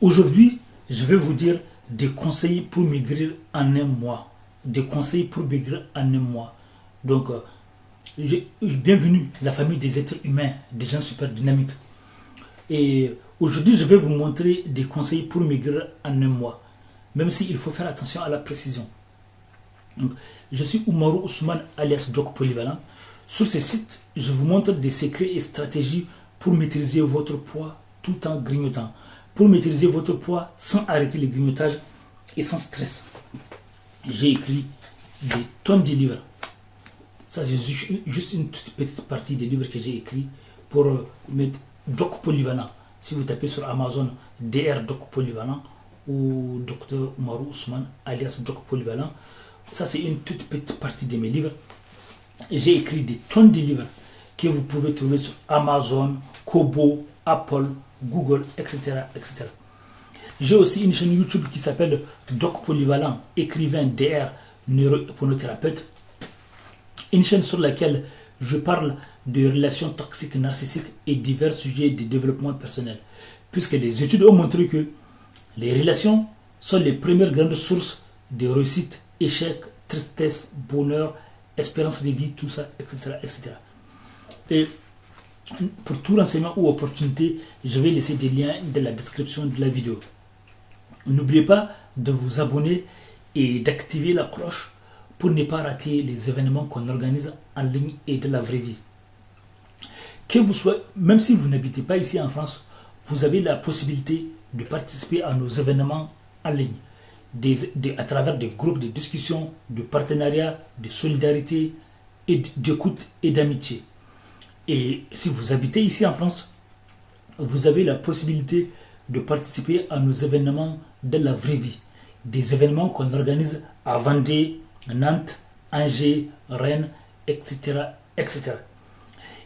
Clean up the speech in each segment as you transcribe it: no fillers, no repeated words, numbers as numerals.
Aujourd'hui, je vais vous dire des conseils pour maigrir en un mois. Des conseils pour maigrir en un mois. Donc, bienvenue la famille des êtres humains, des gens super dynamiques. Et aujourd'hui, je vais vous montrer des conseils pour maigrir en un mois. Même s'il faut faire attention à la précision. Donc, je suis Oumarou Ousmane alias Doc Polyvalent. Sur ce site, je vous montre des secrets et stratégies pour maîtriser votre poids tout en grignotant. Pour maîtriser votre poids sans arrêter le grignotage et sans stress. J'ai écrit des tonnes de livres. Ça, c'est juste une petite partie des livres que j'ai écrits pour mettre Doc Polyvalent. Si vous tapez sur Amazon DR Doc Polyvalent ou Dr Oumarou Ousmane alias Doc Polyvalent, ça c'est une toute petite partie de mes livres. J'ai écrit des tonnes de livres que vous pouvez trouver sur Amazon, Kobo, Apple, Google, etc. etc. J'ai aussi une chaîne YouTube qui s'appelle Doc Polyvalent, écrivain DR, neurohypnothérapeute. Une chaîne sur laquelle je parle de relations toxiques, narcissiques et divers sujets de développement personnel. Puisque les études ont montré que les relations sont les premières grandes sources de réussite, échec, tristesse, bonheur, espérance de vie, tout ça, etc. etc. Et pour tout renseignement ou opportunité, je vais laisser des liens dans la description de la vidéo. N'oubliez pas de vous abonner et d'activer la cloche pour ne pas rater les événements qu'on organise en ligne et de la vraie vie. Que vous soyez, même si vous n'habitez pas ici en France, vous avez la possibilité de participer à nos événements en ligne, à travers des groupes de discussion, de partenariat, de solidarité, et d'écoute et d'amitié. Et si vous habitez ici en France, vous avez la possibilité de participer à nos événements de la vraie vie. Des événements qu'on organise à Vendée, Nantes, Angers, Rennes, etc. etc.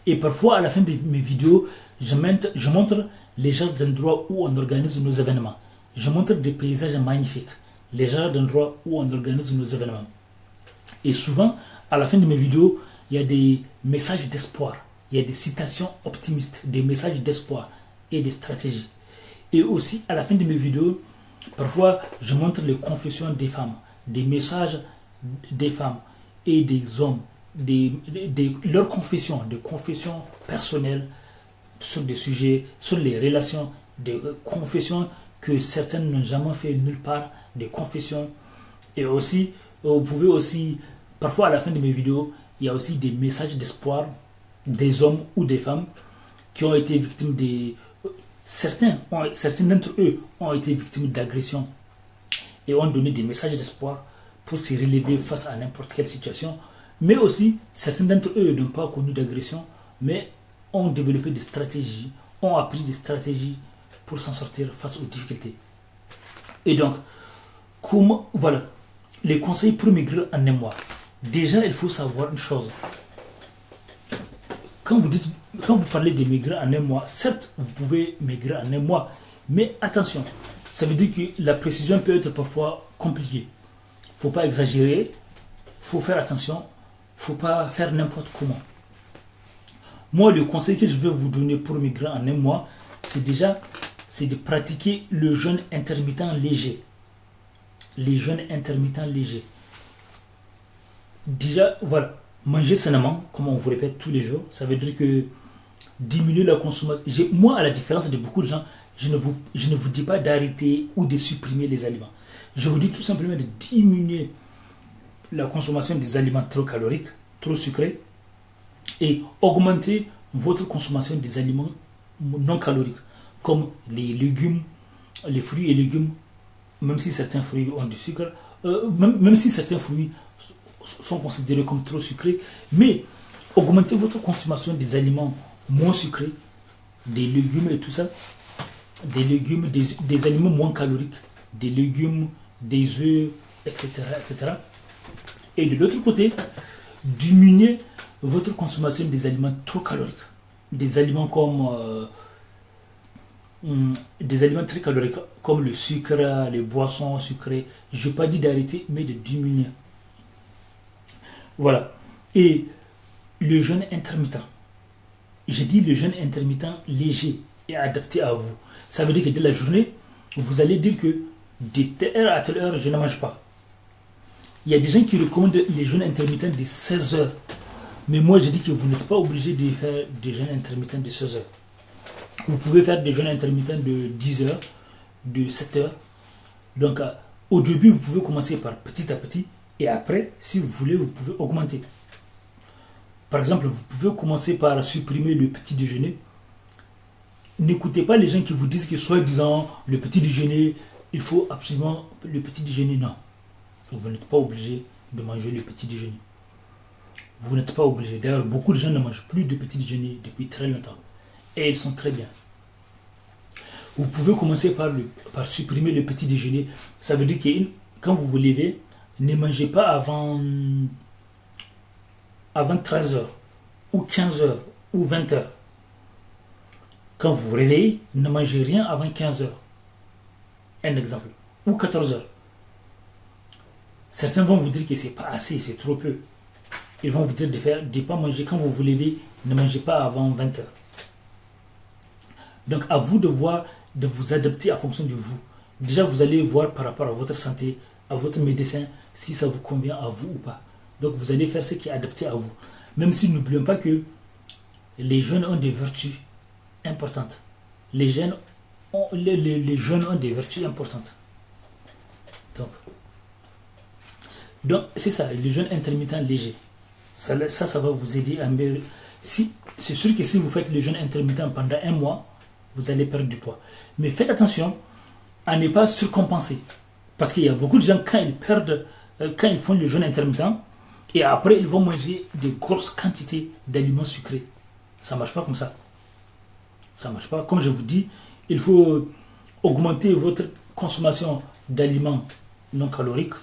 Et parfois, à la fin de mes vidéos, je montre les genres d'endroits où on organise nos événements. Je montre des paysages magnifiques, les genres d'endroits où on organise nos événements. Et souvent, à la fin de mes vidéos, il y a des messages d'espoir. Il y a des citations optimistes, des messages d'espoir et des stratégies. Et aussi, à la fin de mes vidéos, parfois, je montre les confessions des femmes, des messages des femmes et des hommes, leurs confessions, des confessions personnelles sur des sujets, sur les relations, des confessions que certaines n'ont jamais fait nulle part, des confessions. Et aussi, vous pouvez aussi, parfois à la fin de mes vidéos, il y a aussi des messages d'espoir des hommes ou des femmes qui ont été victimes de... Certains d'entre eux ont été victimes d'agressions et ont donné des messages d'espoir pour se relever face à n'importe quelle situation. Mais aussi, certains d'entre eux n'ont pas connu d'agression, mais ont développé des stratégies, ont appris des stratégies pour s'en sortir face aux difficultés. Et donc, voilà, les conseils pour maigrir en un mois. Déjà, il faut savoir une chose. Quand vous parlez de maigrir en un mois, certes, vous pouvez maigrir en un mois, mais attention, ça veut dire que la précision peut être parfois compliquée. Il ne faut pas exagérer, il faut faire attention, il ne faut pas faire n'importe comment. Moi, le conseil que je vais vous donner pour maigrir en un mois, c'est de pratiquer le jeûne intermittent léger. Les jeûnes intermittents légers. Déjà, voilà. Manger sainement, comme on vous répète tous les jours, ça veut dire que diminuer la consommation. Moi, à la différence de beaucoup de gens, je ne vous dis pas d'arrêter ou de supprimer les aliments. Je vous dis tout simplement de diminuer la consommation des aliments trop caloriques, trop sucrés, et augmenter votre consommation des aliments non caloriques, comme les légumes, les fruits et légumes, même si certains fruits ont du sucre, même si certains fruits sont considérés comme trop sucrés, mais augmentez votre consommation des aliments moins sucrés, des légumes et tout ça, des légumes, des aliments moins caloriques, des légumes, des œufs, etc., etc. Et de l'autre côté, diminuez votre consommation des aliments trop caloriques, des aliments comme des aliments très caloriques comme le sucre, les boissons sucrées. Je n'ai pas dit d'arrêter, mais de diminuer. Voilà. Et le jeûne intermittent. J'ai dit le jeûne intermittent léger et adapté à vous. Ça veut dire que de la journée, vous allez dire que de telle heure à telle heure, je ne mange pas. Il y a des gens qui recommandent les jeûnes intermittents de 16 heures. Mais moi, je dis que vous n'êtes pas obligé de faire des jeûnes intermittents de 16 heures. Vous pouvez faire des jeûnes intermittents de 10 heures, de 7 heures. Donc, au début, vous pouvez commencer par petit à petit. Et après, si vous voulez, vous pouvez augmenter. Par exemple, vous pouvez commencer par supprimer le petit déjeuner. N'écoutez pas les gens qui vous disent que soi-disant, le petit déjeuner, il faut absolument le petit déjeuner. Non. Vous n'êtes pas obligé de manger le petit déjeuner. Vous n'êtes pas obligé. D'ailleurs, beaucoup de gens ne mangent plus de petit déjeuner depuis très longtemps. Et ils sont très bien. Vous pouvez commencer par supprimer le petit déjeuner. Ça veut dire que quand vous vous levez, ne mangez pas avant 13 heures, ou 15 heures, ou 20 heures. Quand vous vous réveillez, ne mangez rien avant 15 heures. Un exemple. Ou 14 heures. Certains vont vous dire que c'est pas assez, c'est trop peu. Ils vont vous dire de ne pas manger. Quand vous vous levez, ne mangez pas avant 20 heures. Donc à vous de vous adapter en fonction de vous. Déjà, vous allez voir par rapport à votre santé, à votre médecin, si ça vous convient à vous ou pas. Donc vous allez faire ce qui est adapté à vous. Même si n'oublions pas que les jeunes ont des vertus importantes. Les jeunes ont des vertus importantes. Donc c'est ça, les jeûnes intermittents légers. Ça va vous aider à mieux. C'est sûr que si vous faites les jeûnes intermittents pendant un mois, vous allez perdre du poids. Mais faites attention à ne pas surcompenser. Parce qu'il y a beaucoup de gens, quand ils font le jeûne intermittent, et après ils vont manger de grosses quantités d'aliments sucrés. Ça ne marche pas comme ça. Ça ne marche pas. Comme je vous dis, il faut augmenter votre consommation d'aliments non caloriques.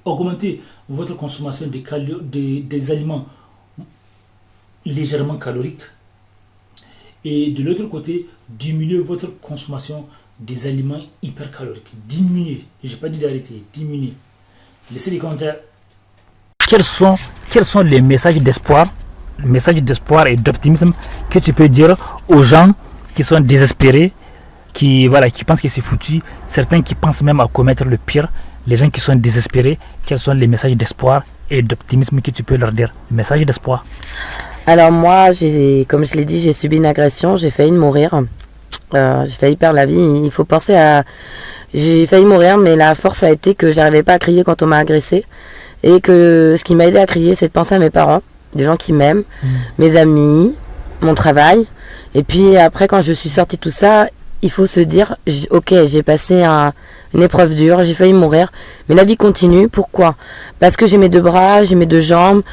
Augmenter votre consommation des aliments légèrement caloriques. Et de l'autre côté, diminuer votre consommation des aliments hypercaloriques. Diminuer. Je n'ai pas dit d'arrêter. Diminuer. Laissez les commentaires. Quels sont les messages d'espoir et d'optimisme que tu peux dire aux gens qui sont désespérés, qui pensent que c'est foutu, certains qui pensent même à commettre le pire, les gens qui sont désespérés, quels sont les messages d'espoir et d'optimisme que tu peux leur dire? Message d'espoir. Alors moi, comme je l'ai dit, j'ai subi une agression, j'ai failli mourir. J'ai failli perdre la vie. Il faut penser à... J'ai failli mourir, mais la force a été que j'arrivais pas à crier quand on m'a agressé. Et que ce qui m'a aidé à crier, c'est de penser à mes parents, des gens qui m'aiment, mes amis, mon travail. Et puis après, quand je suis sortie de tout ça, il faut se dire, ok, j'ai passé une épreuve dure, j'ai failli mourir, mais la vie continue. Pourquoi? Parce que j'ai mes deux bras, j'ai mes deux jambes,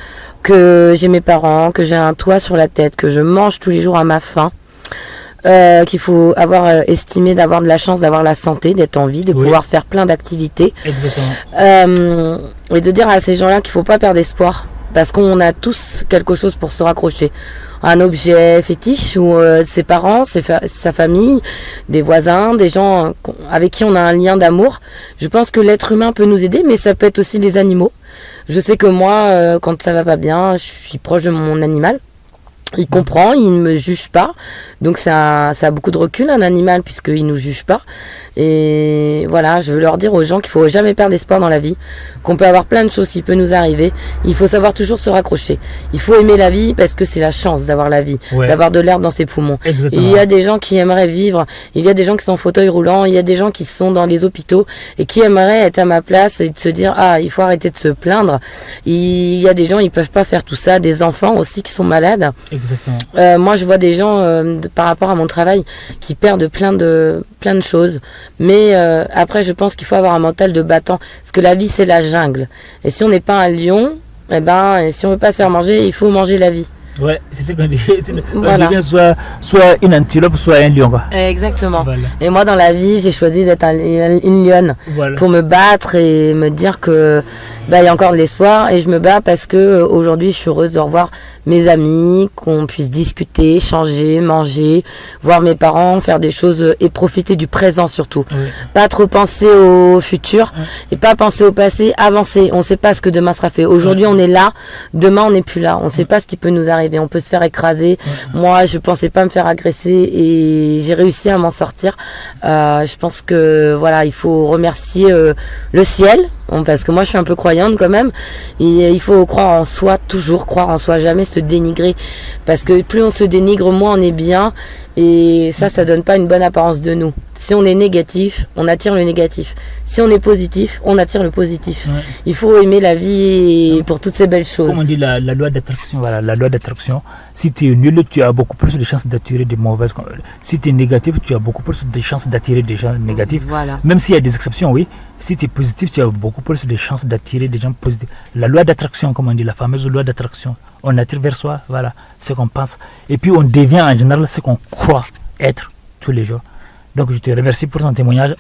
que j'ai mes parents, que j'ai un toit sur la tête, que je mange tous les jours à ma faim, qu'il faut avoir estimé d'avoir de la chance, d'avoir la santé, d'être en vie, de pouvoir faire plein d'activités. Et de dire à ces gens-là qu'il ne faut pas perdre espoir, parce qu'on a tous quelque chose pour se raccrocher. Un objet fétiche ou ses parents, sa famille, des voisins, des gens avec qui on a un lien d'amour. Je pense que l'être humain peut nous aider, mais ça peut être aussi les animaux. Je sais que moi, quand ça va pas bien, je suis proche de mon animal. Il comprend, il ne me juge pas. Donc ça a beaucoup de recul, un animal, puisqu'il ne nous juge pas. Et voilà, je veux leur dire aux gens qu'il ne faut jamais perdre espoir dans la vie, qu'on peut avoir plein de choses qui peuvent nous arriver. Il faut savoir toujours se raccrocher. Il faut aimer la vie parce que c'est la chance d'avoir la vie, d'avoir de l'air dans ses poumons. Exactement. Il y a des gens qui aimeraient vivre, il y a des gens qui sont en fauteuil roulant, il y a des gens qui sont dans les hôpitaux et qui aimeraient être à ma place et de se dire « Ah, il faut arrêter de se plaindre ». Il y a des gens, ils ne peuvent pas faire tout ça, des enfants aussi qui sont malades. Exactement. Moi, je vois des gens, par rapport à mon travail, qui perdent plein de choses. Mais après, je pense qu'il faut avoir un mental de battant. Parce que la vie, c'est la jungle. Et si on n'est pas un lion, et si on ne veut pas se faire manger, il faut manger la vie. Ouais, c'est ce qu'on dit. Voilà. On devient soit une antilope, soit un lion. Quoi. Exactement. Voilà. Et moi, dans la vie, j'ai choisi d'être une lionne. Voilà. Pour me battre et me dire que il y a encore de l'espoir. Et je me bats parce que aujourd'hui, je suis heureuse de revoir mes amis, qu'on puisse discuter, changer, manger, voir mes parents, faire des choses et profiter du présent surtout. Oui. Pas trop penser au futur et pas penser au passé, avancer. On ne sait pas ce que demain sera fait. Aujourd'hui, on est là, demain, on n'est plus là. On ne sait pas ce qui peut nous arriver. On peut se faire écraser. Moi, je pensais pas me faire agresser et j'ai réussi à m'en sortir. Je pense que voilà, il faut remercier le ciel, parce que moi je suis un peu croyante quand même, et il faut croire en soi, toujours croire en soi, jamais se dénigrer, parce que plus on se dénigre, moins on est bien, et ça donne pas une bonne apparence de nous. Si on est négatif, on attire le négatif. Si on est positif, on attire le positif. Ouais. Il faut aimer la vie pour toutes ces belles choses. Comme on dit la loi d'attraction, voilà, la loi d'attraction. Si tu es nul, tu as beaucoup plus de chances d'attirer des mauvaises. Si tu es négatif, tu as beaucoup plus de chances d'attirer des gens négatifs. Voilà. Même s'il y a des exceptions, oui. Si tu es positif, tu as beaucoup plus de chances d'attirer des gens positifs. La loi d'attraction, comme on dit, la fameuse loi d'attraction. On attire vers soi, voilà, ce qu'on pense. Et puis on devient en général ce qu'on croit être tous les jours. Donc je te remercie pour ton témoignage.